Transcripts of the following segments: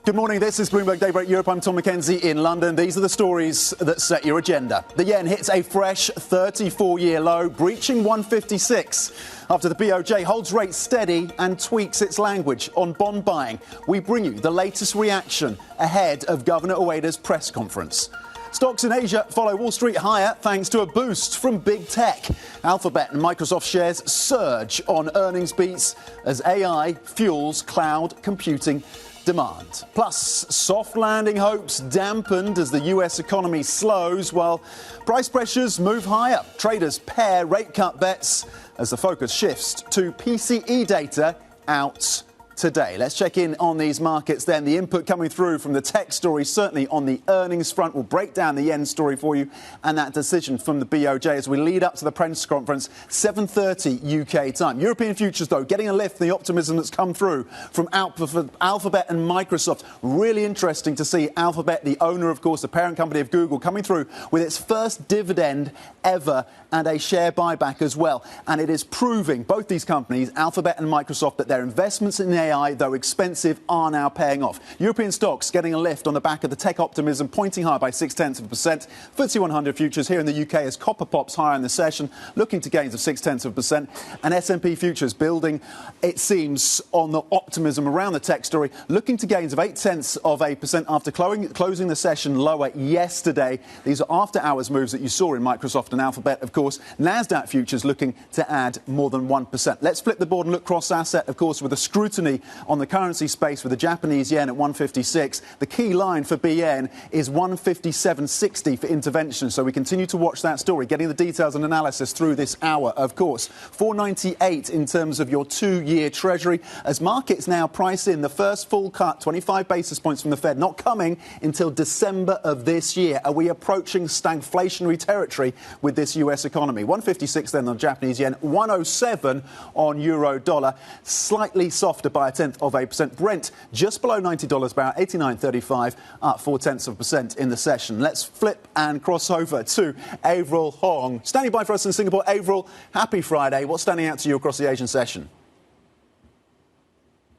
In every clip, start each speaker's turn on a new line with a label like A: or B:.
A: Good morning, this is Bloomberg Daybreak Europe. I'm Tom McKenzie in London. These are the stories that set your agenda. The yen hits a fresh 34-year low, breaching 156 after the BOJ holds rates steady and tweaks its language on bond buying. We bring you the latest reaction ahead of Governor Ueda's press conference. Stocks in Asia follow Wall Street higher thanks to a boost from big tech. Alphabet and Microsoft shares surge on earnings beats as AI fuels cloud computing demand. Plus, soft landing hopes dampened as the US economy slows while price pressures move higher. Traders pair rate cut bets as the focus shifts to PCE data out today. Let's check in on these markets then. The input coming through from the tech story, certainly on the earnings front. We'll break down the yen story for you and that decision from the BOJ as we lead up to the press conference, 7:30 UK time. European futures, though, getting a lift, the optimism that's come through from Alphabet and Microsoft. Really interesting to see Alphabet, the owner, of course, the parent company of Google, coming through with its first dividend ever and a share buyback as well. And it is proving, both these companies, Alphabet and Microsoft, that their investments in AI, though expensive, are now paying off. European stocks getting a lift on the back of the tech optimism, pointing higher by 0.6%. FTSE 100 futures here in the UK as copper pops higher in the session, looking to gains of 0.6%. And S&P futures building, it seems, on the optimism around the tech story, looking to gains of 0.8% after closing the session lower yesterday. These are after-hours moves that you saw in Microsoft and Alphabet, of course. NASDAQ futures looking to add more than 1%. Let's flip the board and look cross-asset, of course, with a scrutiny on the currency space with the Japanese yen at 156. The key line for BN is 157.60 for intervention. So we continue to watch that story, getting the details and analysis through this hour, of course. 498 in terms of your 2-year Treasury as markets now price in the first full cut, 25 basis points from the Fed, not coming until December of this year. Are we approaching stagflationary territory with this US economy? 156 then on Japanese yen, 107 on euro dollar, slightly softer by 0.1%. Brent just below $90 barrel, 89.35, up 0.4% in the session. Let's flip and cross over to Avril Hong, standing by for us in Singapore. Avril, happy Friday. What's standing out to you across the Asian session?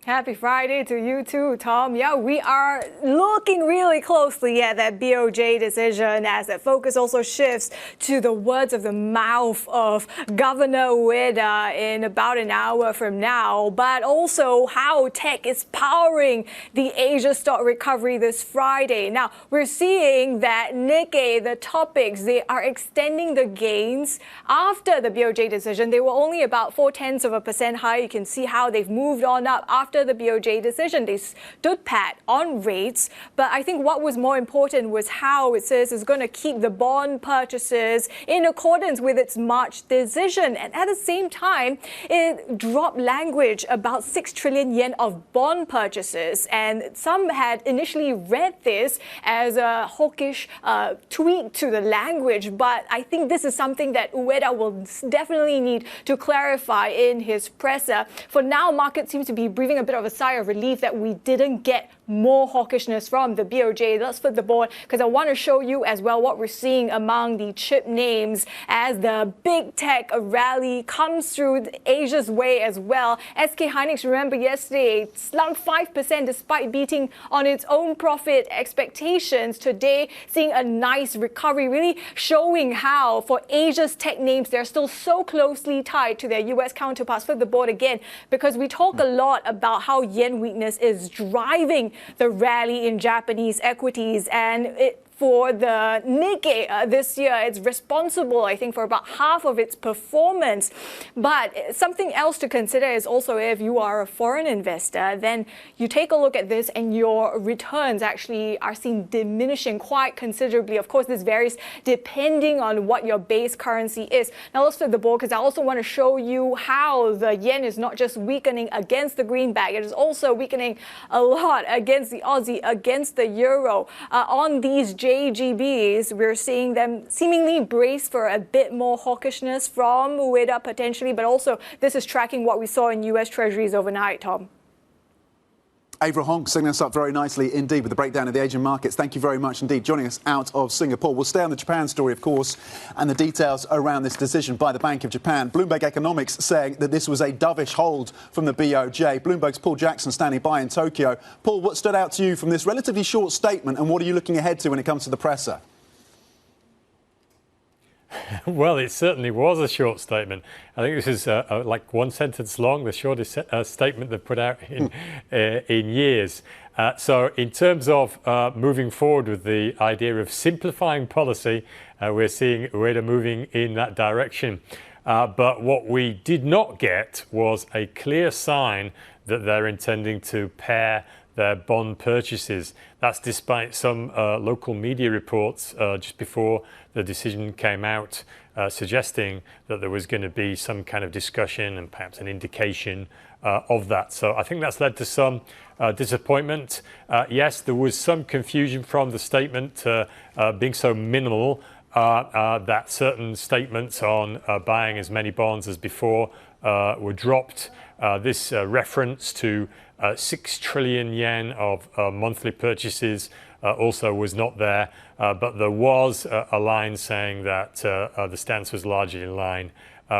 B: Happy Friday to you too, Tom. Yeah, we are looking really closely at that BOJ decision as that focus also shifts to the words of the mouth of Governor Ueda in about an hour from now, but also how tech is powering the Asia stock recovery this Friday. Now, we're seeing that Nikkei, the topics, they are extending the gains after the BOJ decision. They were only about 0.4% high. You can see how they've moved on up after the BOJ decision. They stood pat on rates, but I think what was more important was how it says it's going to keep the bond purchases in accordance with its March decision. And at the same time, it dropped language about 6 trillion yen of bond purchases. And some had initially read this as a hawkish tweak to the language, but I think this is something that Ueda will definitely need to clarify in his presser. For now, market seems to be breathing a bit of a sigh of relief that we didn't get more hawkishness from the BOJ. Let's flip the board because I want to show you as well what we're seeing among the chip names as the big tech rally comes through Asia's way as well. SK Hynix, remember yesterday, slunk 5% despite beating on its own profit expectations. Today, seeing a nice recovery, really showing how for Asia's tech names, they're still so closely tied to their US counterparts. Flip the board again because we talk a lot about how yen weakness is driving the rally in Japanese equities, and for the Nikkei this year, it's responsible, I think, for about half of its performance. But something else to consider is also if you are a foreign investor, then you take a look at this and your returns actually are seen diminishing quite considerably. Of course, this varies depending on what your base currency is. Now, let's flip the board because I also want to show you how the yen is not just weakening against the greenback, it is also weakening a lot against the Aussie, against the euro. On these JGBs, we're seeing them seemingly brace for a bit more hawkishness from Ueda potentially, but also this is tracking what we saw in US Treasuries overnight, Tom.
A: Avra Hong signing us up very nicely indeed with the breakdown of the Asian markets. Thank you very much indeed. Joining us out of Singapore. We'll stay on the Japan story, of course, and the details around this decision by the Bank of Japan. Bloomberg Economics saying that this was a dovish hold from the BOJ. Bloomberg's Paul Jackson standing by in Tokyo. Paul, what stood out to you from this relatively short statement, and what are you looking ahead to when it comes to the presser?
C: Well, it certainly was a short statement. I think this is like one sentence long, the shortest statement they've put out in years. So in terms of moving forward with the idea of simplifying policy, we're seeing Ueda moving in that direction. But what we did not get was a clear sign that they're intending to pare their bond purchases. That's despite some local media reports just before the decision came out suggesting that there was going to be some kind of discussion and perhaps an indication of that. So I think that's led to some disappointment. Yes, there was some confusion from the statement being so minimal that certain statements on buying as many bonds as before were dropped. This reference to 6 trillion yen of monthly purchases also was not there, but there was a line saying that the stance was largely in line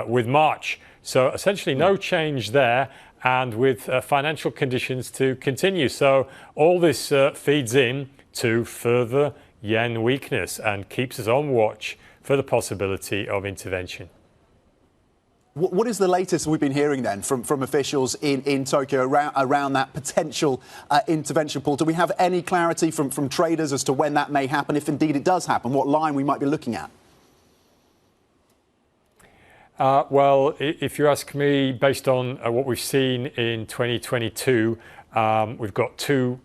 C: with March. So essentially no change there, and with financial conditions to continue. So all this feeds in to further yen weakness and keeps us on watch for the possibility of intervention.
A: What is the latest we've been hearing then from officials in Tokyo around that potential intervention, Paul? Do we have any clarity from traders as to when that may happen, if indeed it does happen, what line we might be looking at?
C: Well, if you ask me, based on what we've seen in 2022, we've got two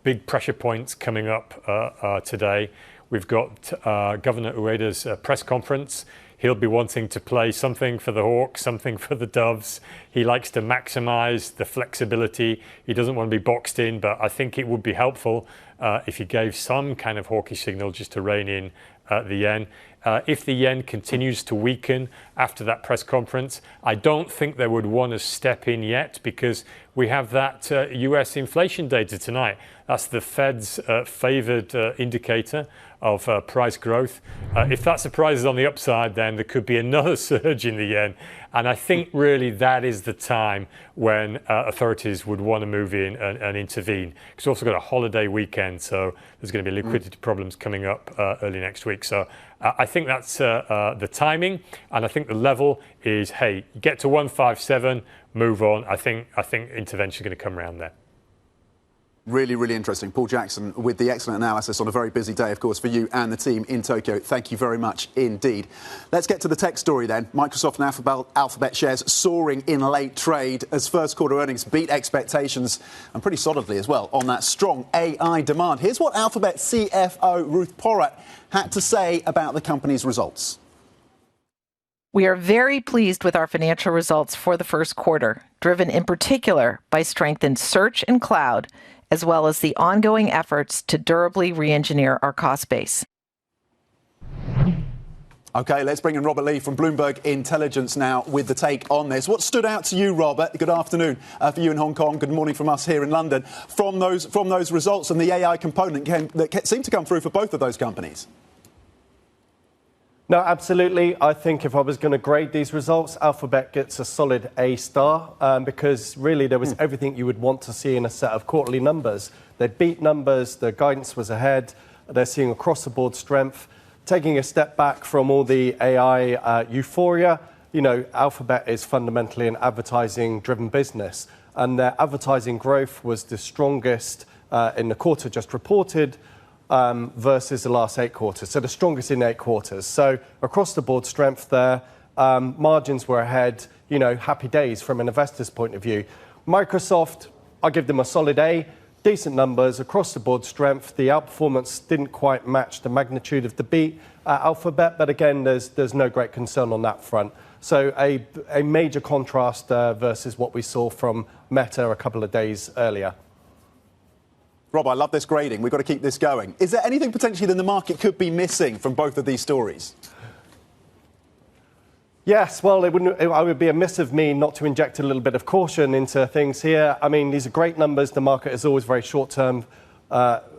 C: big pressure points coming up today. We've got Governor Ueda's press conference. He'll be wanting to play something for the Hawks, something for the Doves. He likes to maximize the flexibility. He doesn't want to be boxed in, but I think it would be helpful if he gave some kind of hawkish signal just to rein in the yen. If the yen continues to weaken after that press conference, I don't think they would want to step in yet, because we have that US inflation data tonight. That's the Fed's favored indicator of price growth. If that surprises on the upside, then there could be another surge in the yen. And I think really that is the time when authorities would want to move in and intervene. Because we've also got a holiday weekend, so there's going to be liquidity problems coming up early next week. So I think that's the timing, and I think the level is, hey, get to 157, move on. I think intervention is going to come around there.
A: Really, really interesting. Paul Jackson with the excellent analysis on a very busy day, of course, for you and the team in Tokyo. Thank you very much indeed. Let's get to the tech story then. Microsoft and Alphabet shares soaring in late trade as first quarter earnings beat expectations, and pretty solidly as well, on that strong AI demand. Here's what Alphabet CFO Ruth Porat had to say about the company's results.
D: We are very pleased with our financial results for the first quarter, driven in particular by strength in search and cloud, as well as the ongoing efforts to durably re-engineer our cost base.
A: OK, let's bring in Robert Lee from Bloomberg Intelligence now with the take on this. What stood out to you, Robert? Good afternoon for you in Hong Kong. Good morning from us here in London. From those results and the AI component that seemed to come through for both of those companies.
E: No, absolutely. I think if I was going to grade these results, Alphabet gets a solid A star because really there was everything you would want to see in a set of quarterly numbers. They beat numbers, the guidance was ahead, they're seeing across the board strength. Taking a step back from all the AI euphoria, you know, Alphabet is fundamentally an advertising-driven business, and their advertising growth was the strongest in the quarter just reported, versus the last 8 quarters, so the strongest in 8 quarters. So across the board strength there, margins were ahead, you know, happy days from an investor's point of view. Microsoft, I give them a solid A, decent numbers, across the board strength. The outperformance didn't quite match the magnitude of the beat at Alphabet, but again, there's no great concern on that front. So a major contrast versus what we saw from Meta a couple of days earlier.
A: Rob, I love this grading. We've got to keep this going. Is there anything potentially that the market could be missing from both of these stories?
E: Yes, well, it would be amiss of me not to inject a little bit of caution into things here. I mean, these are great numbers. The market is always very short-term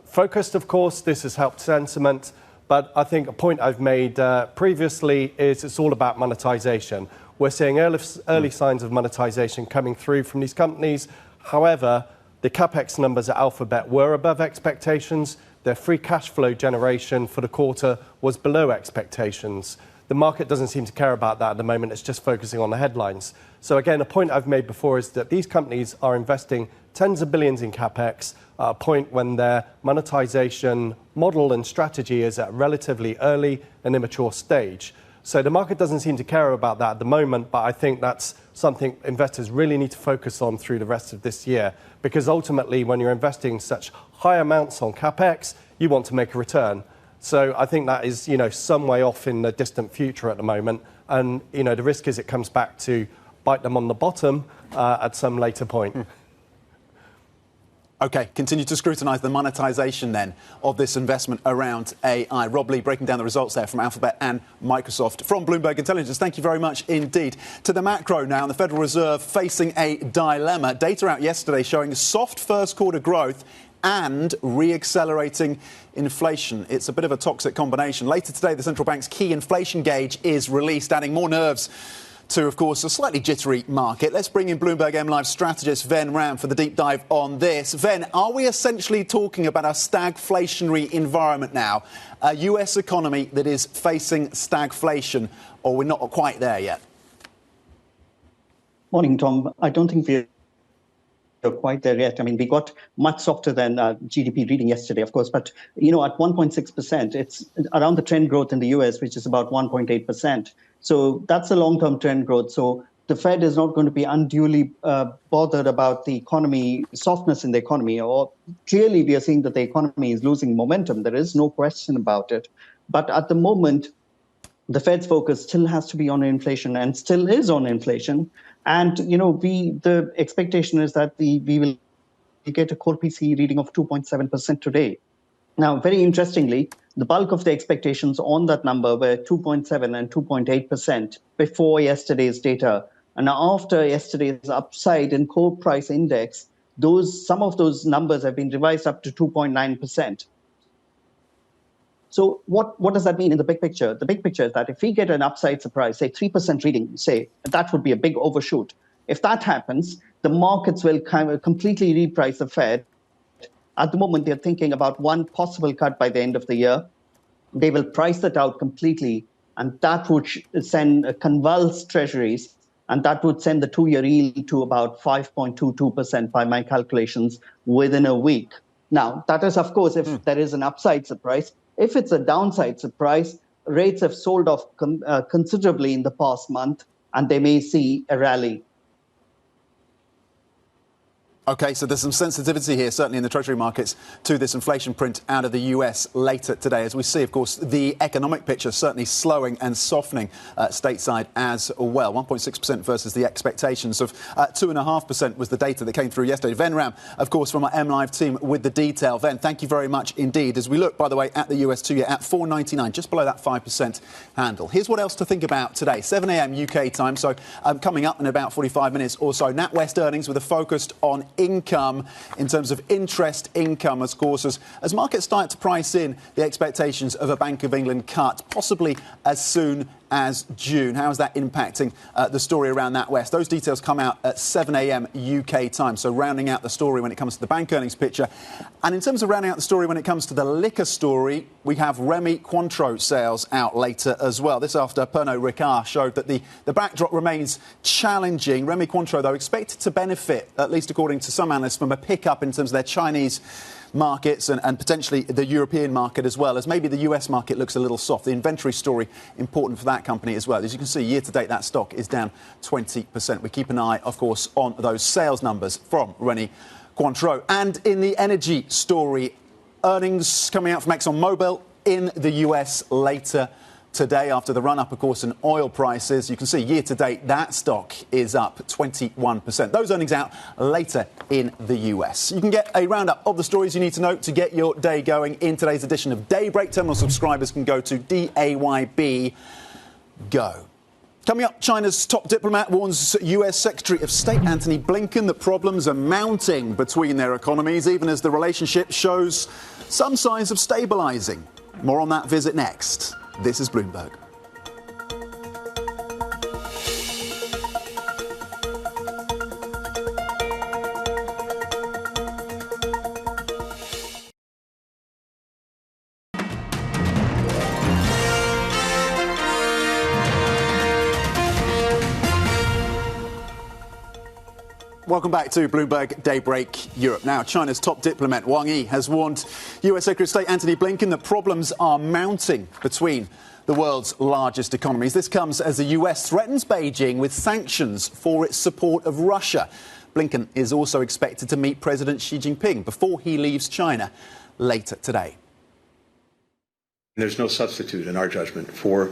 E: focused, of course. This has helped sentiment. But I think a point I've made previously is it's all about monetization. We're seeing early signs of monetization coming through from these companies. However, the CapEx numbers at Alphabet were above expectations. Their free cash flow generation for the quarter was below expectations. The market doesn't seem to care about that at the moment. It's just focusing on the headlines. So again, a point I've made before is that these companies are investing tens of billions in CapEx at a point when their monetization model and strategy is at a relatively early and immature stage. So the market doesn't seem to care about that at the moment, but I think that's something investors really need to focus on through the rest of this year, because ultimately when you're investing such high amounts on CapEx, you want to make a return. So I think that is, some way off in the distant future at the moment. And, the risk is it comes back to bite them on the bottom at some later point.
A: OK, continue to scrutinise the monetisation then of this investment around AI. Rob Lee breaking down the results there from Alphabet and Microsoft. From Bloomberg Intelligence, thank you very much indeed. To the macro now, and the Federal Reserve facing a dilemma. Data out yesterday showing soft first quarter growth and re-accelerating inflation. It's a bit of a toxic combination. Later today, the central bank's key inflation gauge is released, adding more nerves to, of course, a slightly jittery market. Let's bring in Bloomberg M Live strategist Ven Ram for the deep dive on this. Ven, are we essentially talking about a stagflationary environment now, a US economy that is facing stagflation, or we're not quite there yet?
F: Morning, Tom. I don't think we're quite there yet. I mean, we got much softer than GDP reading yesterday, of course. But, at 1.6%, it's around the trend growth in the US, which is about 1.8%. So that's a long-term trend growth. So the Fed is not going to be unduly bothered about the economy, softness in the economy. Or clearly, we are seeing that the economy is losing momentum. There is no question about it. But at the moment, the Fed's focus still has to be on inflation and still is on inflation. And, the expectation is that we will get a core PCE reading of 2.7% today. Now, very interestingly, the bulk of the expectations on that number were 2.7 and 2.8% before yesterday's data. And after yesterday's upside in core price index, some of those numbers have been revised up to 2.9%. So what does that mean in the big picture? The big picture is that if we get an upside surprise, say 3% reading, that would be a big overshoot. If that happens, the markets will kind of completely reprice the Fed. At the moment, they're thinking about one possible cut by the end of the year. They will price that out completely, and that would send convulsed treasuries, and that would send the two-year yield to about 5.22% by my calculations within a week. Now, that is, of course, if there is an upside surprise. If it's a downside surprise, rates have sold off considerably in the past month, and they may see a rally.
A: OK, so there's some sensitivity here, certainly in the Treasury markets, to this inflation print out of the US later today. As we see, of course, the economic picture certainly slowing and softening stateside as well. 1.6% versus the expectations of 2.5% was the data that came through yesterday. Ven Ram, of course, from our M Live team with the detail. Ven, thank you very much indeed. As we look, by the way, at the US 2-year at 4.99, just below that 5% handle. Here's what else to think about today. 7 a.m. UK time, so coming up in about 45 minutes or so. NatWest earnings with a focus on income in terms of interest income, of course, as markets start to price in the expectations of a Bank of England cut, possibly as soon as June. How is that impacting the story around NatWest? Those details come out at 7 a.m. UK time. So rounding out the story when it comes to the bank earnings picture. And in terms of rounding out the story when it comes to the liquor story, we have Rémy Cointreau sales out later as well. This after Pernod Ricard showed that the backdrop remains challenging. Rémy Cointreau, though, expected to benefit, at least according to some analysts, from a pickup in terms of their Chinese markets and potentially the European market as well, as maybe the US market looks a little soft. The inventory story important for that company as well. As you can see, year to date, that stock is down 20%. We keep an eye, of course, on those sales numbers from Rémy Cointreau. And in the energy story, earnings coming out from ExxonMobil in the US later today after the run-up, of course, in oil prices. You can see year-to-date that stock is up 21%. Those earnings out later in the US. You can get a roundup of the stories you need to know to get your day going in today's edition of Daybreak. Terminal subscribers can go to DAYB Go. Coming up, China's top diplomat warns US Secretary of State Antony Blinken that problems are mounting between their economies, even as the relationship shows some signs of stabilising. More on that visit next. This is Bloomberg. Welcome back to Bloomberg Daybreak Europe. Now, China's top diplomat Wang Yi has warned US Secretary of State Antony Blinken that problems are mounting between the world's largest economies. This comes as the US threatens Beijing with sanctions for its support of Russia. Blinken is also expected to meet President Xi Jinping before he leaves China later today.
G: There's no substitute, in our judgment, for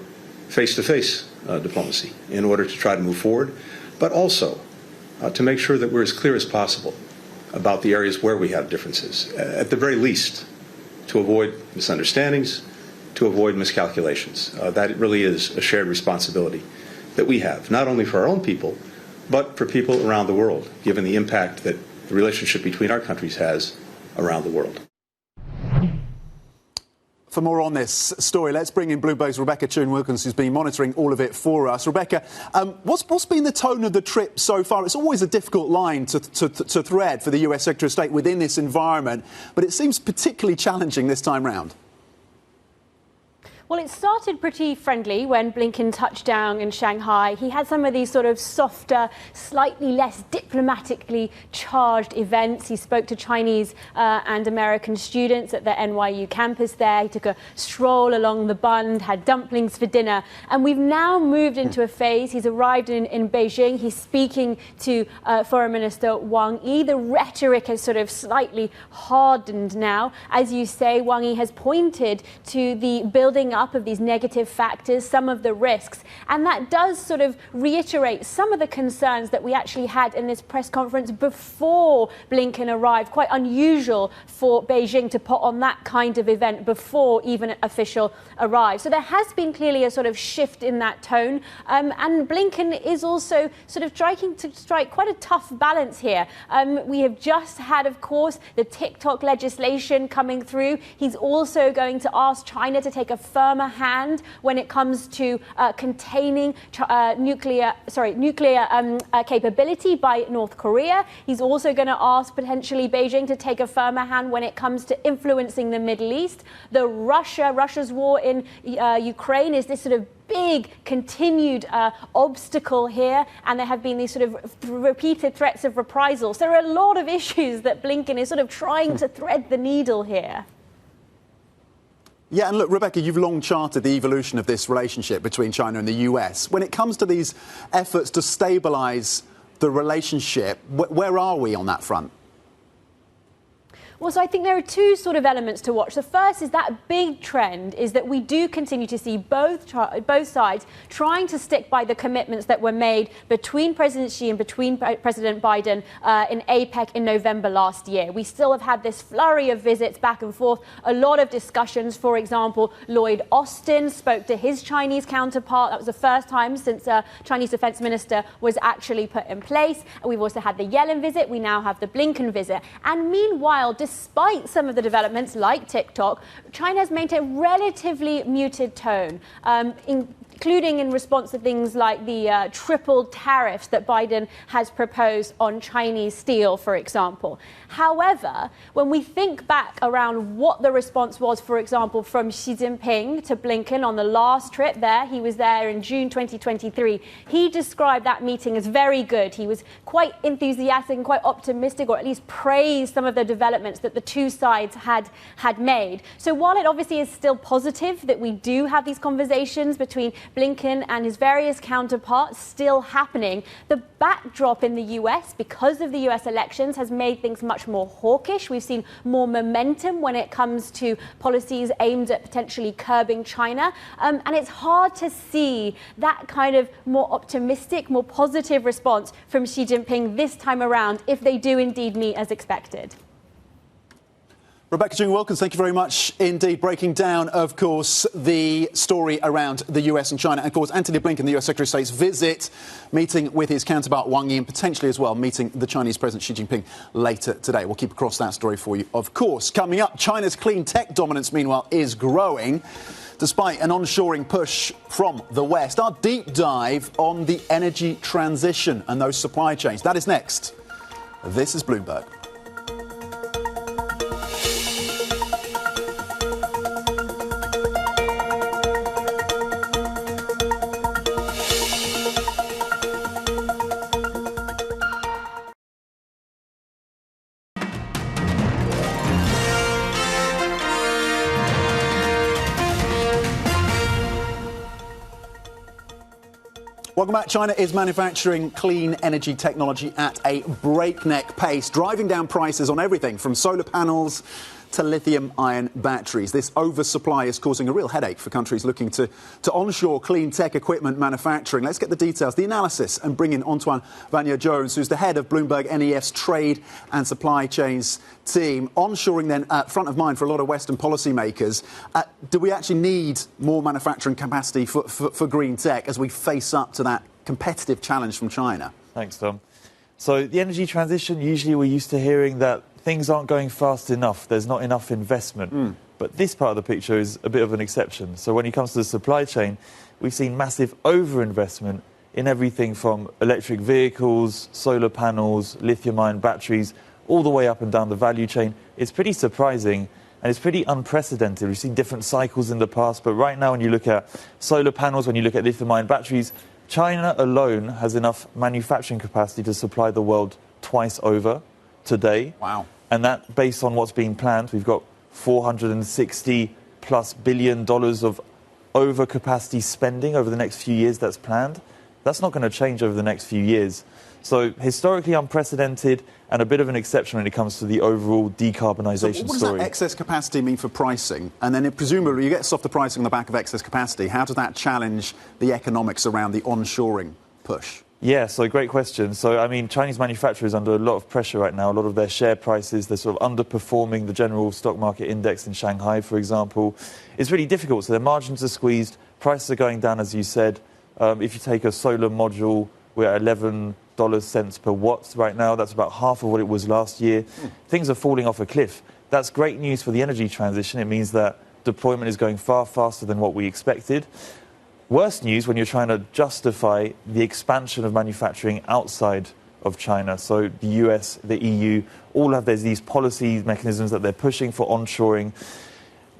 G: face-to-face diplomacy in order to try to move forward, but also to make sure that we're as clear as possible about the areas where we have differences, at the very least, to avoid misunderstandings, to avoid miscalculations. That really is a shared responsibility that we have, not only for our own people, but for people around the world, given the impact that the relationship between our countries has around the world.
A: For more on this story, let's bring in Bloomberg's Rebecca Chun-Wilkins, who's been monitoring all of it for us. Rebecca, what's been the tone of the trip so far? It's always a difficult line to thread for the US Secretary of State within this environment, but it seems particularly challenging this time round.
H: Well, it started pretty friendly when Blinken touched down in Shanghai. He had some of these sort of softer, slightly less diplomatically charged events. He spoke to Chinese and American students at the NYU campus there. He took a stroll along the Bund, had dumplings for dinner. And we've now moved into a phase. He's arrived in Beijing. He's speaking to Foreign Minister Wang Yi. The rhetoric has sort of slightly hardened now. As you say, Wang Yi has pointed to the building up of these negative factors, some of the risks. And that does sort of reiterate some of the concerns that we actually had in this press conference before Blinken arrived. Quite unusual for Beijing to put on that kind of event before even an official arrived. So there has been clearly a sort of shift in that tone. And Blinken is also sort of trying to strike quite a tough balance here. We have just had, of course, the TikTok legislation coming through. He's also going to ask China to take a firmer hand when it comes to containing nuclear capability by North Korea. He's also going to ask potentially Beijing to take a firmer hand when it comes to influencing the Middle East. Russia's war in Ukraine is this sort of big continued obstacle here, and there have been these sort of repeated threats of reprisals. There are a lot of issues that Blinken is sort of trying to thread the needle here.
A: Yeah, and look, Rebecca, you've long charted the evolution of this relationship between China and the US. When it comes to these efforts to stabilise the relationship, where are we on that front?
H: Well, so I think there are two sort of elements to watch. The first is that big trend is that we do continue to see both sides trying to stick by the commitments that were made between President Xi and between President Biden in APEC in November last year. We still have had this flurry of visits back and forth, a lot of discussions. For example, Lloyd Austin spoke to his Chinese counterpart. That was the first time since Chinese defense minister was actually put in place. We've also had the Yellen visit. We now have the Blinken visit. And meanwhile, despite some of the developments like TikTok, China has maintained a relatively muted tone, including in response to things like the triple tariffs that Biden has proposed on Chinese steel, for example. However, when we think back around what the response was, for example, from Xi Jinping to Blinken on the last trip there, he was there in June 2023, he described that meeting as very good. He was quite enthusiastic and quite optimistic, or at least praised some of the developments that the two sides had made. So while it obviously is still positive that we do have these conversations between Blinken and his various counterparts still happening, the backdrop in the US, because of the US elections, has made things much more hawkish. We've seen more momentum when it comes to policies aimed at potentially curbing China. And it's hard to see that kind of more optimistic, more positive response from Xi Jinping this time around if they do indeed meet as expected.
A: Rebecca Jung-Wilkins, thank you very much indeed. Breaking down, of course, the story around the US and China. And, of course, Antony Blinken, the US Secretary of State's visit, meeting with his counterpart Wang Yi and potentially as well meeting the Chinese President Xi Jinping later today. We'll keep across that story for you, of course. Coming up, China's clean tech dominance, meanwhile, is growing despite an onshoring push from the West. Our deep dive on the energy transition and those supply chains. That is next. This is Bloomberg. Welcome back. China is manufacturing clean energy technology at a breakneck pace, driving down prices on everything from solar panels to lithium-ion batteries. This oversupply is causing a real headache for countries looking to onshore clean tech equipment manufacturing. Let's get the details, the analysis, and bring in Antoine Vanier-Jones, who's the head of Bloomberg NEF's trade and supply chains team. Onshoring then front of mind for a lot of Western policymakers. Do we actually need more manufacturing capacity for green tech as we face up to that competitive challenge from China?
I: Thanks, Tom. So the energy transition, usually we're used to hearing that things aren't going fast enough, there's not enough investment. But this part of the picture is a bit of an exception. So when it comes to the supply chain, we've seen massive overinvestment in everything from electric vehicles, solar panels, lithium-ion batteries, all the way up and down the value chain. It's pretty surprising and it's pretty unprecedented. We've seen different cycles in the past, but right now when you look at solar panels, when you look at lithium-ion batteries, China alone has enough manufacturing capacity to supply the world twice over today.
A: Wow.
I: And that, based on what's being planned, we've got $460+ billion of overcapacity spending over the next few years that's planned. That's not going to change over the next few years. So historically unprecedented and a bit of an exception when it comes to the overall decarbonisation story.
A: So what does that excess capacity mean for pricing? And then presumably you get softer pricing on the back of excess capacity. How does that challenge the economics around the onshoring push?
I: Yeah, so great question. So, I mean, Chinese manufacturers are under a lot of pressure right now. A lot of their share prices, they're sort of underperforming the general stock market index in Shanghai, for example. It's really difficult. So their margins are squeezed. Prices are going down, as you said. If you take a solar module, we're at $11 cents per watt right now. That's about half of what it was last year. Things are falling off a cliff. That's great news for the energy transition. It means that deployment is going far faster than what we expected. Worse news when you're trying to justify the expansion of manufacturing outside of China. So the US, the EU, all have these policy mechanisms that they're pushing for onshoring.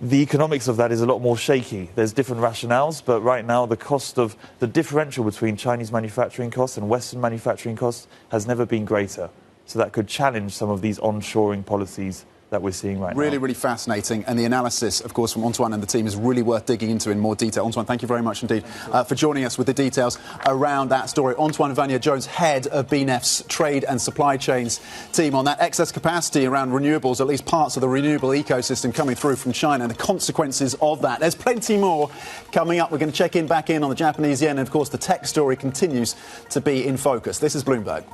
I: The economics of that is a lot more shaky. There's different rationales, but right now the cost of the differential between Chinese manufacturing costs and Western manufacturing costs has never been greater. So that could challenge some of these onshoring policies that we're seeing right now.
A: Really fascinating. And the analysis, of course, from Antoine and the team is really worth digging into in more detail. Antoine, thank you very much indeed for joining us with the details around that story. Antoine Vanier-Jones, head of BNEF's trade and supply chains team, on that excess capacity around renewables, at least parts of the renewable ecosystem coming through from China and the consequences of that. There's plenty more coming up. We're going to check back in on the Japanese yen. And, of course, the tech story continues to be in focus. This is Bloomberg.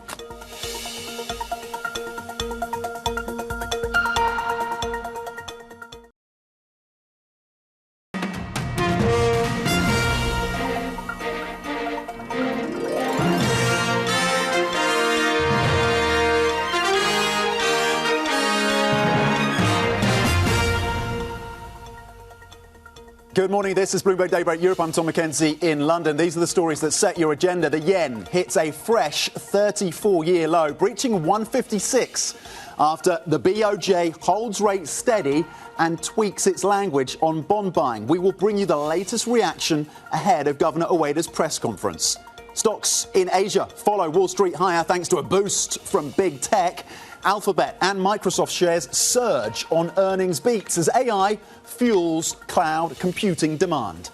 A: Good morning. This is Bloomberg Daybreak Europe. I'm Tom Mackenzie in London. These are the stories that set your agenda. The yen hits a fresh 34-year low, breaching 156 after the BOJ holds rates steady and tweaks its language on bond buying. We will bring you the latest reaction ahead of Governor Ueda's press conference. Stocks in Asia follow Wall Street higher thanks to a boost from big tech. Alphabet and Microsoft shares surge on earnings beats as AI fuels cloud computing demand.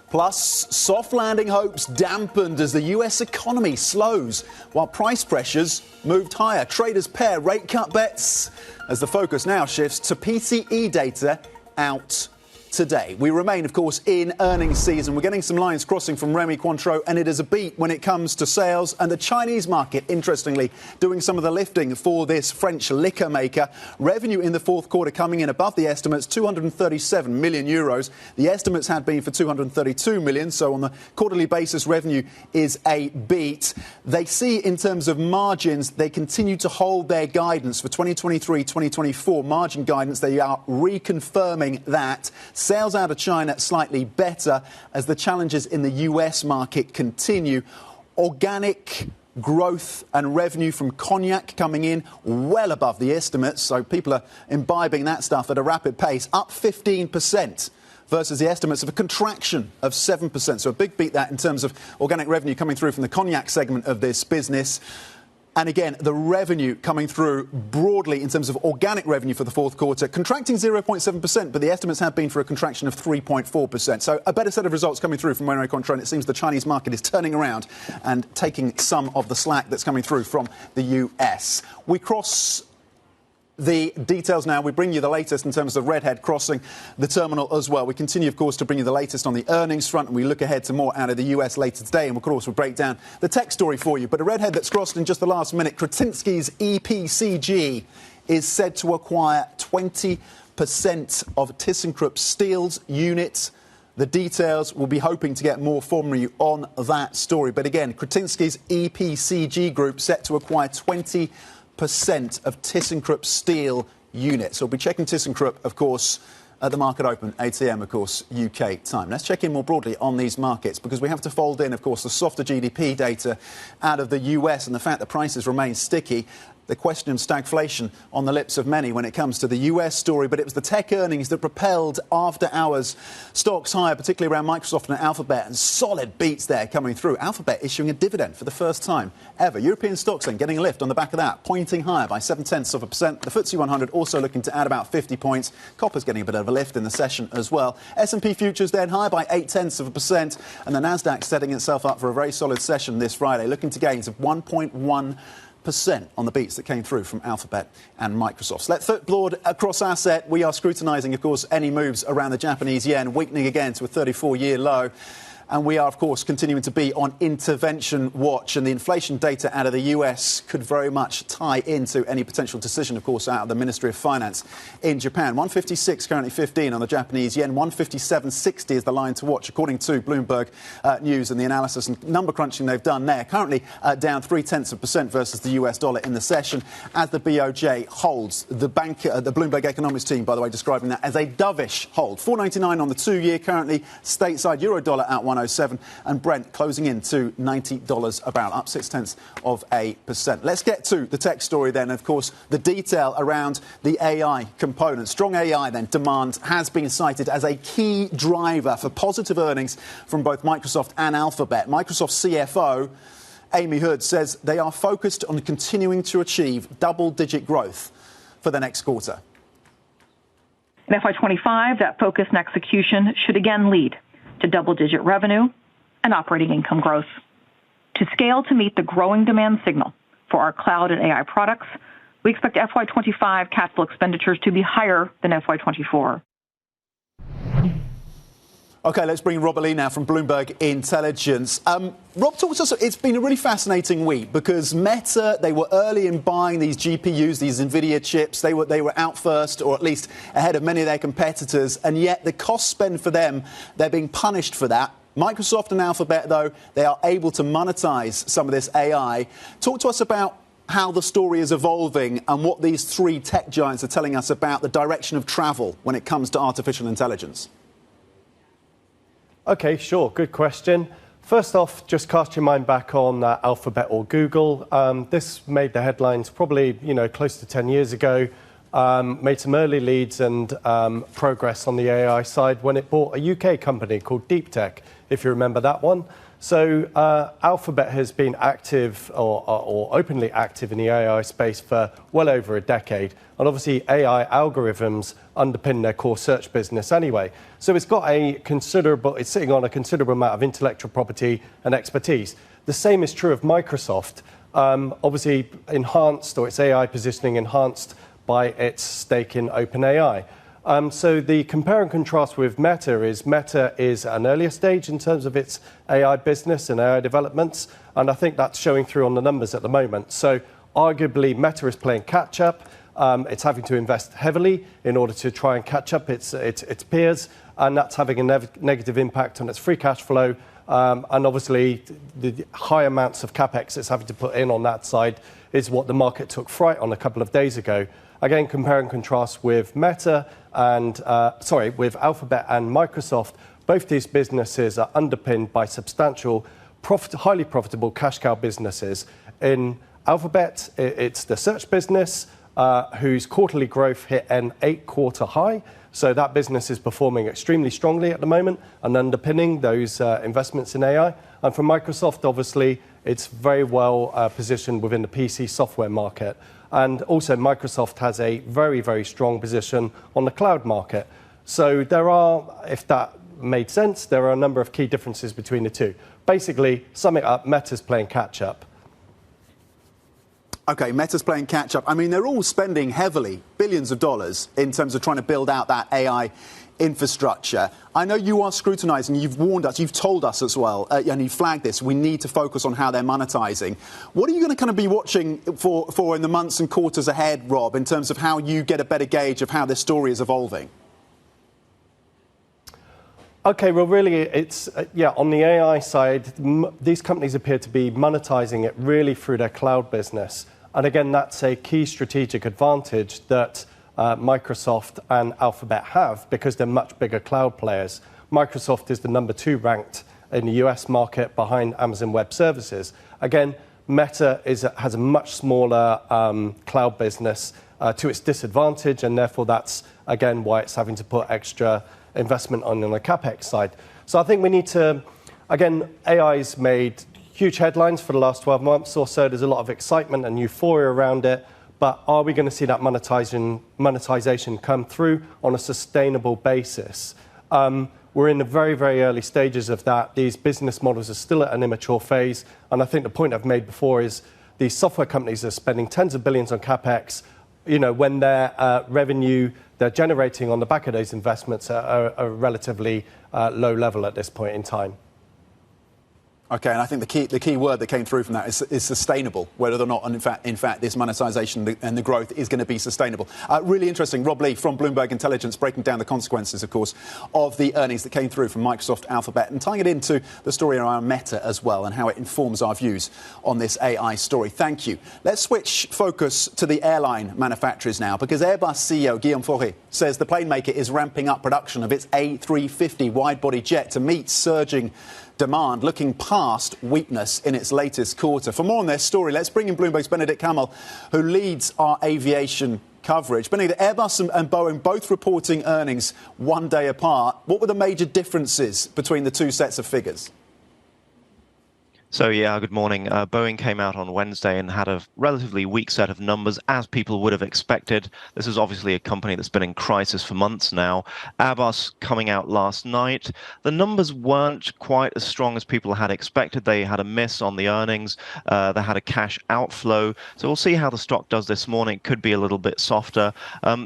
A: Plus, soft landing hopes dampened as the US economy slows, while price pressures moved higher. Traders pair rate cut bets as the focus now shifts to PCE data out today. We remain, of course, in earnings season. We're getting some lines crossing from Rémi Cointreau, and it is a beat when it comes to sales. And the Chinese market, interestingly, doing some of the lifting for this French liquor maker. Revenue in the fourth quarter coming in above the estimates, 237 million euros. The estimates had been for 232 million. So on the quarterly basis, revenue is a beat. They see in terms of margins, they continue to hold their guidance for 2023, 2024 margin guidance. They are reconfirming that. Sales out of China slightly better as the challenges in the US market continue. Organic growth and revenue from cognac coming in well above the estimates. So people are imbibing that stuff at a rapid pace, up 15%. Versus the estimates of a contraction of 7%. So a big beat that in terms of organic revenue coming through from the cognac segment of this business. And again, the revenue coming through broadly in terms of organic revenue for the fourth quarter, contracting 0.7%, but the estimates have been for a contraction of 3.4%. So a better set of results coming through from Rémi Cointreau, and it seems the Chinese market is turning around and taking some of the slack that's coming through from the US. We cross the details now. We bring you the latest in terms of Redhead crossing the terminal as well. We continue, of course, to bring you the latest on the earnings front, and we look ahead to more out of the US later today, and we'll, of course, we'll break down the tech story for you. But a Redhead that's crossed in just the last minute. Kretinsky's EPCG is said to acquire 20% of ThyssenKrupp Steel's units. The details, we'll be hoping to get more from you on that story. But again, Kretinsky's EPCG group set to acquire 20% of ThyssenKrupp Steel units. So we'll be checking ThyssenKrupp, of course, at the market open, 8 a.m., of course, UK time. Let's check in more broadly on these markets because we have to fold in, of course, the softer GDP data out of the US and the fact that prices remain sticky. The question of stagflation on the lips of many when it comes to the US story, but it was the tech earnings that propelled after hours stocks higher, particularly around Microsoft and Alphabet, and solid beats there coming through. Alphabet issuing a dividend for the first time ever. European stocks then getting a lift on the back of that, pointing higher by 0.7%. The FTSE 100 also looking to add about 50 points. Copper's getting a bit of a lift in the session as well. S&P futures then higher by 0.8%, and the Nasdaq setting itself up for a very solid session this Friday, looking to gains of 1.1% on the beats that came through from Alphabet and Microsoft. So let's applaud across asset. We are scrutinising, of course, any moves around the Japanese yen, weakening again to a 34-year low. And we are, of course, continuing to be on intervention watch. And the inflation data out of the US could very much tie into any potential decision, of course, out of the Ministry of Finance in Japan. 156, currently 15 on the Japanese yen. 157.60 is the line to watch, according to Bloomberg News and the analysis and number crunching they've done there. Currently down 0.3% versus the US dollar in the session as the BOJ holds. The Bloomberg Economist team, by the way, describing that as a dovish hold. 4.99 on the 2-year currently. Stateside euro dollar at 107, and Brent closing in to $90 a barrel, up 0.6%. Let's get to the tech story then. Of course, the detail around the AI component. Strong AI then demand has been cited as a key driver for positive earnings from both Microsoft and Alphabet. Microsoft CFO Amy Hood says they are focused on continuing to achieve double-digit growth for the next quarter.
J: In FY25, that focus and execution should again lead to double-digit revenue and operating income growth. To scale to meet the growing demand signal for our cloud and AI products, we expect FY25 capital expenditures to be higher than FY24.
A: OK, let's bring Rob Ali now from Bloomberg Intelligence. Rob, talk to us. It's been a really fascinating week because Meta, they were early in buying these GPUs, these NVIDIA chips. They were out first, or at least ahead of many of their competitors. And yet the cost spend for them, they're being punished for that. Microsoft and Alphabet, though, they are able to monetize some of this AI. Talk to us about how the story is evolving and what these three tech giants are telling us about the direction of travel when it comes to artificial intelligence.
E: OK, sure. Good question. First off, just cast your mind back on Alphabet or Google. This made the headlines probably, close to 10 years ago, made some early leads and progress on the AI side when it bought a UK company called Deep Tech, if you remember that one. So Alphabet has been active or openly active in the AI space for well over a decade. And obviously, AI algorithms underpin their core search business anyway. So it's sitting on a considerable amount of intellectual property and expertise. The same is true of Microsoft, obviously enhanced, or its AI positioning enhanced by its stake in OpenAI. So the compare and contrast with Meta is at an earlier stage in terms of its AI business and AI developments, and I think that's showing through on the numbers at the moment. So arguably Meta is playing catch up. It's having to invest heavily in order to try and catch up its peers, and that's having a negative impact on its free cash flow. And obviously, the high amounts of capex it's having to put in on that side is what the market took fright on a couple of days ago. Again, compare and contrast with Meta and with Alphabet and Microsoft. Both these businesses are underpinned by substantial, highly profitable cash cow businesses. In Alphabet, it's the search business whose quarterly growth hit an 8-quarter high. So that business is performing extremely strongly at the moment and underpinning those investments in AI. And for Microsoft, obviously, it's very well positioned within the PC software market. And also, Microsoft has a very, very strong position on the cloud market. So there are, if that made sense, there are a number of key differences between the two. Basically, summing it up, Meta's playing catch up.
A: OK, Meta's playing catch up. I mean, they're all spending heavily, billions of dollars, in terms of trying to build out that AI infrastructure. I know you are scrutinising, you've warned us, you've told us as well, and you flagged this, we need to focus on how they're monetising. What are you going to kind of be watching for in the months and quarters ahead, Rob, in terms of how you get a better gauge of how this story is evolving?
E: OK, well, really, it's, on the AI side, these companies appear to be monetising it really through their cloud business. And again, that's a key strategic advantage that Microsoft and Alphabet have because they're much bigger cloud players. Microsoft is the number 2 ranked in the US market behind Amazon Web Services. Again, Meta has a much smaller cloud business to its disadvantage, and therefore that's, again, why it's having to put extra investment on the capex side. So I think we need to, again, AI's made huge headlines for the last 12 months or so. There's a lot of excitement and euphoria around it. But are we going to see that monetization come through on a sustainable basis? We're in the very, very early stages of that. These business models are still at an immature phase. And I think the point I've made before is these software companies are spending tens of billions on capex, when their revenue they're generating on the back of those investments are a relatively low level at this point in time.
A: OK, and I think the key word that came through from that is sustainable, whether or not, and in fact, this monetisation and the growth is going to be sustainable. Really interesting. Rob Lee from Bloomberg Intelligence breaking down the consequences, of course, of the earnings that came through from Microsoft, Alphabet, and tying it into the story around Meta as well and how it informs our views on this AI story. Thank you. Let's switch focus to the airline manufacturers now, because Airbus CEO Guillaume Faury says the plane maker is ramping up production of its A350 wide-body jet to meet surging demand, looking past weakness in its latest quarter. For more on this story, let's bring in Bloomberg's Benedict Kamel, who leads our aviation coverage. Benedict, Airbus and Boeing both reporting earnings one day apart. What were the major differences between the two sets of figures?
K: So, good morning. Boeing came out on Wednesday and had a relatively weak set of numbers, as people would have expected. This is obviously a company that's been in crisis for months now. Airbus coming out last night. The numbers weren't quite as strong as people had expected. They had a miss on the earnings. They had a cash outflow. So we'll see how the stock does this morning. It could be a little bit softer.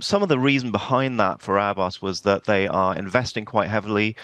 K: Some of the reason behind that for Airbus was that they are investing quite heavily.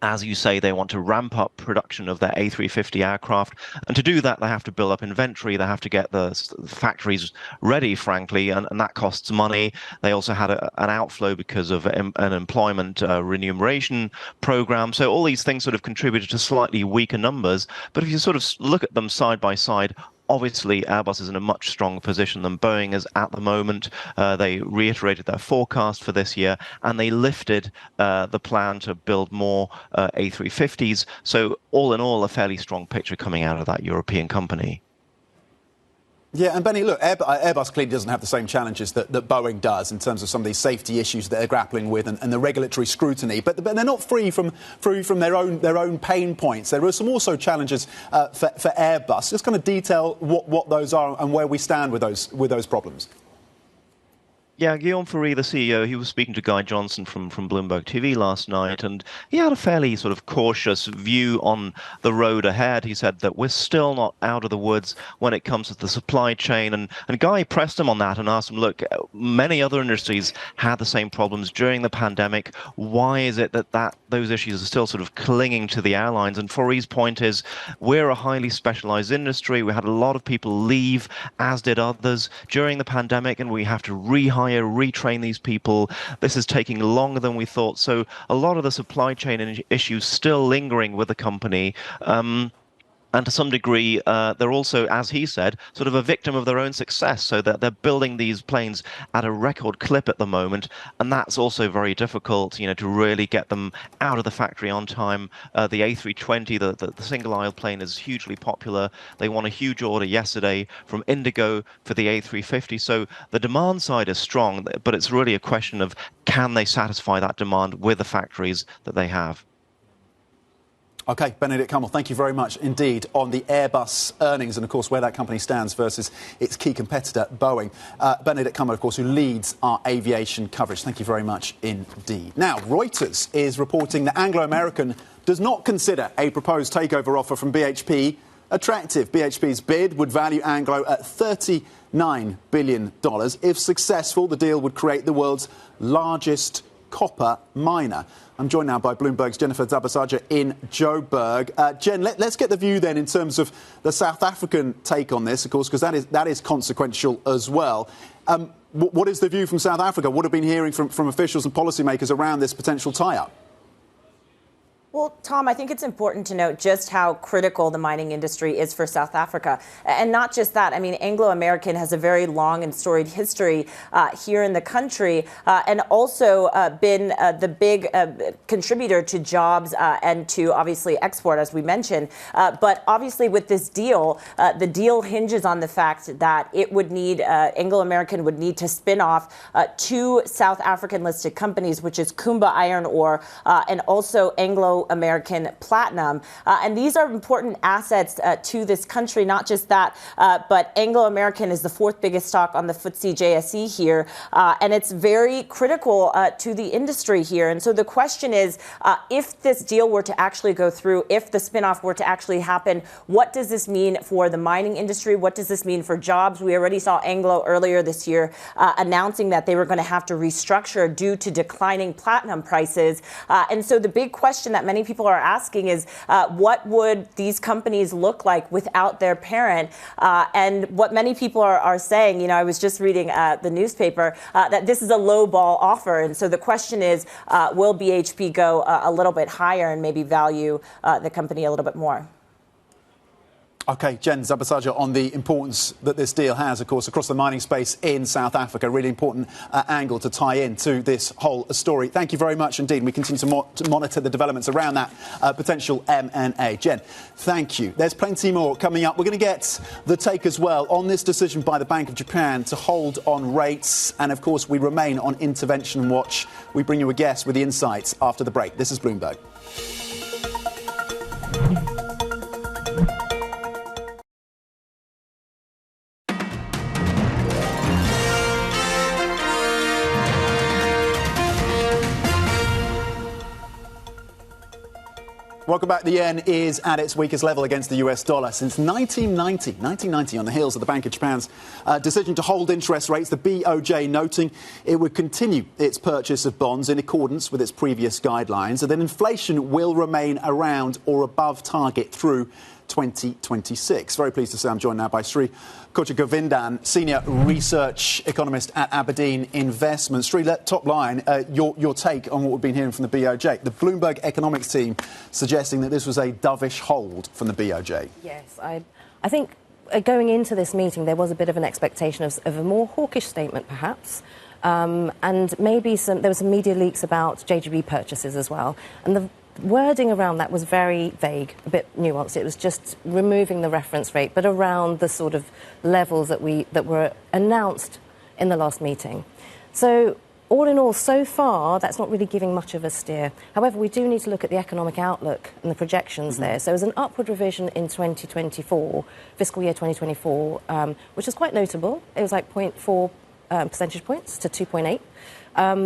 K: As you say, they want to ramp up production of their A350 aircraft. And to do that, they have to build up inventory. They have to get the factories ready, frankly, and that costs money. They also had an outflow because of an employment remuneration program. So all these things sort of contributed to slightly weaker numbers. But if you sort of look at them side by side, obviously, Airbus is in a much stronger position than Boeing is at the moment. They reiterated their forecast for this year, and they lifted the plan to build more A350s. So all in all, a fairly strong picture coming out of that European company.
A: Yeah, and Benny, look, Airbus clearly doesn't have the same challenges that Boeing does in terms of some of these safety issues that they're grappling with and the regulatory scrutiny. But they're not free from their own pain points. There are some also challenges for Airbus. Just kind of detail what those are and where we stand with those problems.
K: Yeah, Guillaume Faury, the CEO, he was speaking to Guy Johnson from Bloomberg TV last night, and he had a fairly sort of cautious view on the road ahead. He said that we're still not out of the woods when it comes to the supply chain, and Guy pressed him on that and asked him, look, many other industries had the same problems during the pandemic. Why is it that those issues are still sort of clinging to the airlines? And Faury's point is, we're a highly specialized industry. We had a lot of people leave, as did others, during the pandemic, and we have to rehire, retrain these people. This is taking longer than we thought. So a lot of the supply chain issues still lingering with the company. And to some degree, they're also, as he said, sort of a victim of their own success, so that they're building these planes at a record clip at the moment. And that's also very difficult, to really get them out of the factory on time. The A320, the single-aisle plane, is hugely popular. They won a huge order yesterday from Indigo for the A350. So the demand side is strong, but it's really a question of, can they satisfy that demand with the factories that they have?
A: OK, Benedict Cummell, thank you very much indeed on the Airbus earnings and, of course, where that company stands versus its key competitor, Boeing. Benedict Cummell, of course, who leads our aviation coverage. Thank you very much indeed. Now, Reuters is reporting that Anglo American does not consider a proposed takeover offer from BHP attractive. BHP's bid would value Anglo at $39 billion. If successful, the deal would create the world's largest copper miner. I'm joined now by Bloomberg's Jennifer Zabasaja in Joburg. Jen, let's get the view then in terms of the South African take on this, of course, because that is consequential as well. What is the view from South Africa? What have been hearing from officials and policymakers around this potential tie-up?
L: Well, Tom, I think it's important to note just how critical the mining industry is for South Africa. And not just that. I mean, Anglo American has a very long and storied history here in the country and also been the big contributor to jobs and to obviously export, as we mentioned. But obviously with this deal, the deal hinges on the fact that it would need, Anglo American would need to spin off two South African listed companies, which is Kumba Iron Ore and also Anglo American Platinum. And these are important assets to this country. Not just that, but Anglo American is the fourth biggest stock on the FTSE JSE here. And it's very critical to the industry here. And so the question is, if this deal were to actually go through, if the spinoff were to actually happen, what does this mean for the mining industry? What does this mean for jobs? We already saw Anglo earlier this year announcing that they were going to have to restructure due to declining platinum prices. And so the big question that many people are asking is, what would these companies look like without their parent? And what many people are saying, I was just reading the newspaper, that this is a low ball offer. And so the question is, will BHP go a little bit higher and maybe value the company a little bit more?
A: OK, Jen Zabasaja, on the importance that this deal has, of course, across the mining space in South Africa. Really important angle to tie into this whole story. Thank you very much indeed. We continue to monitor the developments around that potential M&A. Jen, thank you. There's plenty more coming up. We're going to get the take as well on this decision by the Bank of Japan to hold on rates. And, of course, we remain on intervention watch. We bring you a guest with the insights after the break. This is Bloomberg. Welcome back. The yen is at its weakest level against the US dollar since 1990 on the heels of the Bank of Japan's decision to hold interest rates. The BOJ noting it would continue its purchase of bonds in accordance with its previous guidelines, and that inflation will remain around or above target through 2026. Very pleased to say I'm joined now by Sree Kochugovindan, Senior Research Economist at Abdrn Investments. Sree, top line, your take on what we've been hearing from the BOJ. The Bloomberg economics team suggesting that this was a dovish hold from the BOJ.
M: Yes, I think going into this meeting, there was a bit of an expectation of a more hawkish statement, perhaps. And maybe there were some media leaks about JGB purchases as well. And the wording around that was very vague, a bit nuanced. It was just removing the reference rate, but around the sort of levels that were announced in the last meeting. So all in all, so far, that's not really giving much of a steer. However, we do need to look at the economic outlook and the projections there. So there's an upward revision in 2024, fiscal year 2024, which is quite notable. It was like 0.4 percentage points to 2.8.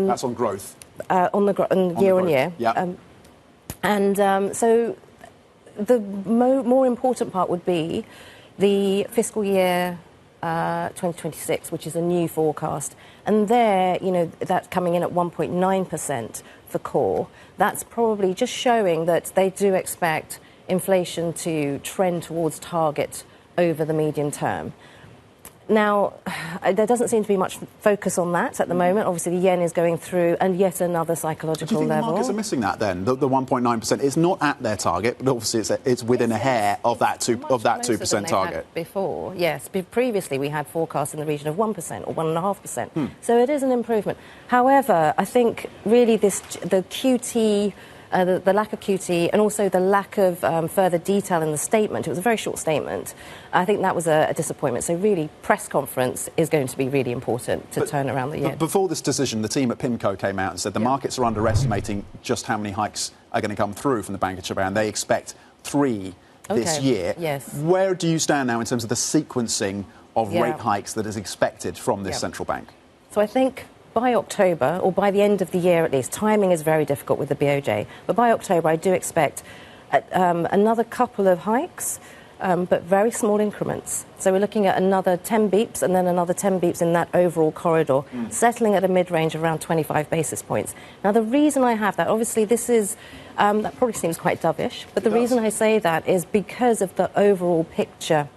A: That's on growth.
M: Year on year.
A: Yeah.
M: So the more important part would be the fiscal year 2026, which is a new forecast. And there, that's coming in at 1.9% for core. That's probably just showing that they do expect inflation to trend towards target over the medium term. Now, there doesn't seem to be much focus on that at the moment. Obviously, the yen is going through and yet another psychological
A: Do you think
M: level.
A: the markets are missing that then? The 1.9%. It's not at their target, but obviously it's within a hair of that 2% target.
M: Before, yes. Previously, we had forecasts in the region of 1% or 1.5%. So it is an improvement. However, I think really the QT. The lack of QT and also the lack of further detail in the statement. It was a very short statement. I think that was a disappointment. So really, press conference is going to be really important to turn around the yen.
A: Before this decision, the team at PIMCO came out and said the markets are underestimating just how many hikes are going to come through from the Bank of Japan. They expect 3 this year.
M: Yes.
A: Where do you stand now in terms of the sequencing of rate hikes that is expected from this central bank?
M: So I think by October, or by the end of the year at least, timing is very difficult with the BOJ, but by October I do expect another couple of hikes, but very small increments. So we're looking at another 10 beeps and then another 10 beeps in that overall corridor, settling at a mid-range of around 25 basis points. Now, the reason I have that, obviously this is, that probably seems quite dovish, but the reason I say that is because of the overall picture,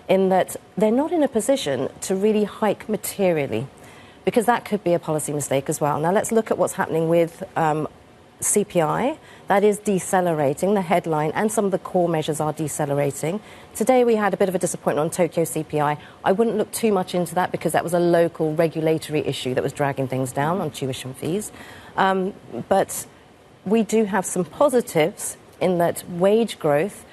M: in that they're not in a position to really hike materially, because that could be a policy mistake as well. Now, let's look at what's happening with CPI. That is decelerating. The headline and some of the core measures are decelerating. Today, we had a bit of a disappointment on Tokyo CPI. I wouldn't look too much into that because that was a local regulatory issue that was dragging things down on tuition fees. But we do have some positives in that wage growth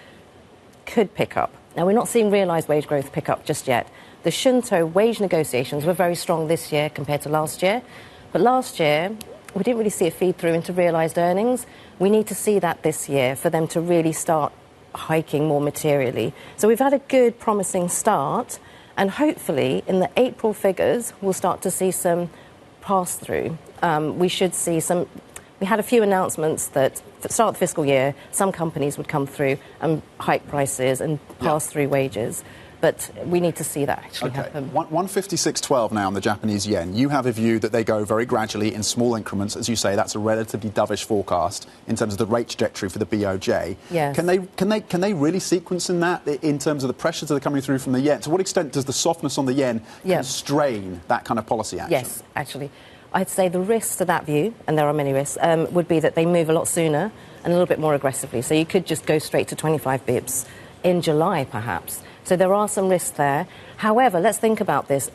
M: could pick up. Now, we're not seeing realised wage growth pick up just yet. The Shunto wage negotiations were very strong this year compared to last year. But last year, we didn't really see a feed through into realised earnings. We need to see that this year for them to really start hiking more materially. So we've had a good, promising start. And hopefully, in the April figures, we'll start to see some pass-through. We should see some. We had a few announcements that at the start of the fiscal year, some companies would come through and hike prices and pass through wages. But we need to see that actually happen.
A: 156.12 now on the Japanese yen. You have a view that they go very gradually in small increments. As you say, that's a relatively dovish forecast in terms of the rate trajectory for the BOJ.
M: Yes.
A: Can they really sequence in that in terms of the pressures that are coming through from the yen? To what extent does the softness on the yen constrain that kind of policy action?
M: Yes, actually. I'd say the risks to that view, and there are many risks, would be that they move a lot sooner and a little bit more aggressively. So you could just go straight to 25 bips in July, perhaps. So there are some risks there. However, let's think about this.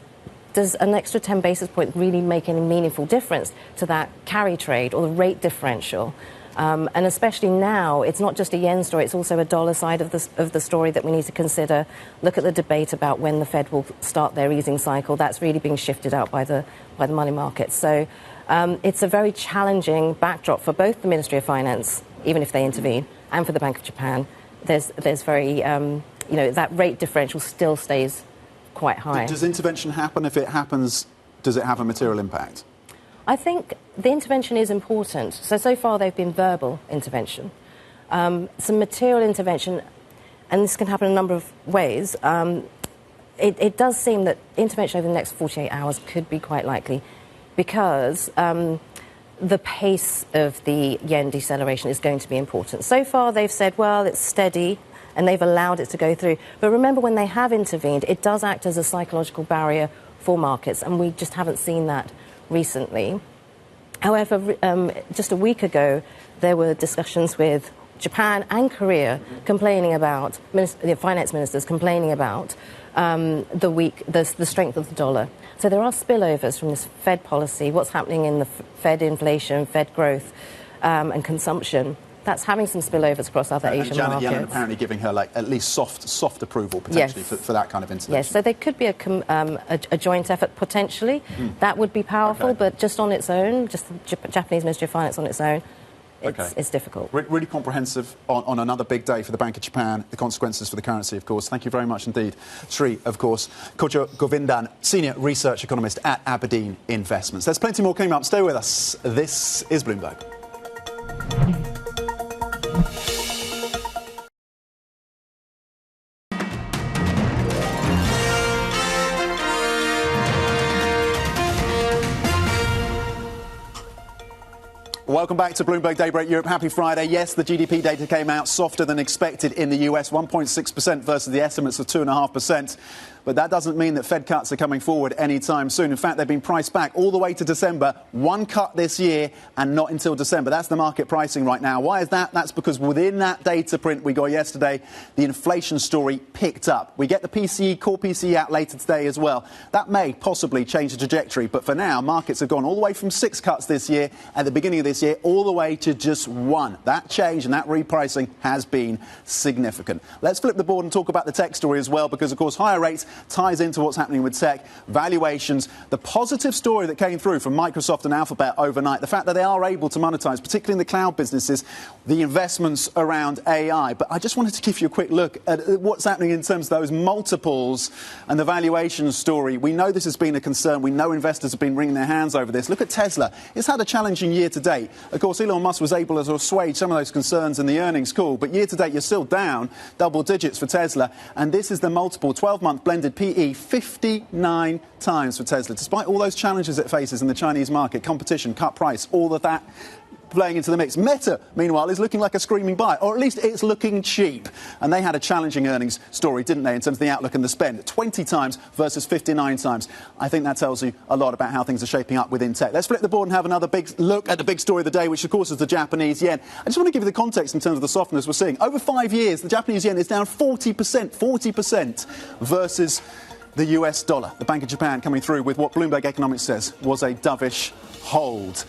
M: Does an extra 10 basis points really make any meaningful difference to that carry trade or the rate differential? And especially now, it's not just a yen story, it's also a dollar side of the story that we need to consider. Look at the debate about when the Fed will start their easing cycle. That's really being shifted out by the money markets. So it's a very challenging backdrop for both the Ministry of Finance, even if they intervene, and for the Bank of Japan. There's very... that rate differential still stays quite high.
A: Does intervention happen? If it happens, does it have a material impact?
M: I think the intervention is important. So far they've been verbal intervention. Some material intervention, and this can happen in a number of ways. It does seem that intervention over the next 48 hours could be quite likely because the pace of the yen deceleration is going to be important. So far they've said, well, it's steady, and they've allowed it to go through. But remember, when they have intervened, it does act as a psychological barrier for markets, and we just haven't seen that recently. However, just a week ago, there were discussions with Japan and Korea complaining about, the finance ministers complaining about the strength of the dollar. So there are spillovers from this Fed policy, what's happening in the Fed inflation, Fed growth, and consumption. That's having some spillovers across other Asian
A: Janet
M: markets.
A: Yellen apparently giving her at least soft approval potentially for that kind of intervention.
M: Yes, so there could be a joint effort potentially. That would be powerful, but just on its own, just the Japanese Ministry of Finance on its own, it's difficult.
A: Really comprehensive on another big day for the Bank of Japan, the consequences for the currency, of course. Thank you very much indeed. Sree, of course, Kochugovindan, Senior Research Economist at Abdrn Investments. There's plenty more coming up. Stay with us. This is Bloomberg. Welcome back to Bloomberg Daybreak Europe. Happy Friday. Yes, the GDP data came out softer than expected in the US, 1.6% versus the estimates of 2.5%. But that doesn't mean that Fed cuts are coming forward anytime soon. In fact, they've been priced back all the way to December. One cut this year and not until December. That's the market pricing right now. Why is that? That's because within that data print we got yesterday, the inflation story picked up. We get the PCE, core PCE out later today as well. That may possibly change the trajectory. But for now, markets have gone all the way from 6 cuts this year at the beginning of this year all the way to just 1. That change and that repricing has been significant. Let's flip the board and talk about the tech story as well, because, of course, higher rates ties into what's happening with tech, valuations, the positive story that came through from Microsoft and Alphabet overnight, the fact that they are able to monetize, particularly in the cloud businesses, the investments around AI. But I just wanted to give you a quick look at what's happening in terms of those multiples and the valuation story. We know this has been a concern. We know investors have been wringing their hands over this. Look at Tesla. It's had a challenging year to date. Of course, Elon Musk was able to assuage some of those concerns in the earnings call, but year to date you're still down double digits for Tesla, and this is the multiple 12-month blended PE 59 times for Tesla, despite all those challenges it faces in the Chinese market, competition, cut price, all of that playing into the mix. Meta, meanwhile, is looking like a screaming buy, or at least it's looking cheap. And they had a challenging earnings story, didn't they, in terms of the outlook and the spend. 20 times versus 59 times. I think that tells you a lot about how things are shaping up within tech. Let's flip the board and have another big look at the big story of the day, which, of course, is the Japanese yen. I just want to give you the context in terms of the softness we're seeing. Over 5 years, the Japanese yen is down 40% versus the US dollar. The Bank of Japan coming through with what Bloomberg Economics says was a dovish hold.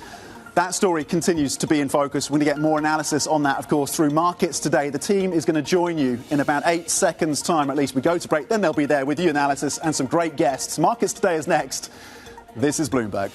A: That story continues to be in focus. We're going to get more analysis on that, of course, through markets today. The team is going to join you in about 8 seconds' time, at least. We go to break, then they'll be there with you analysis and some great guests. Markets today is next. This is Bloomberg.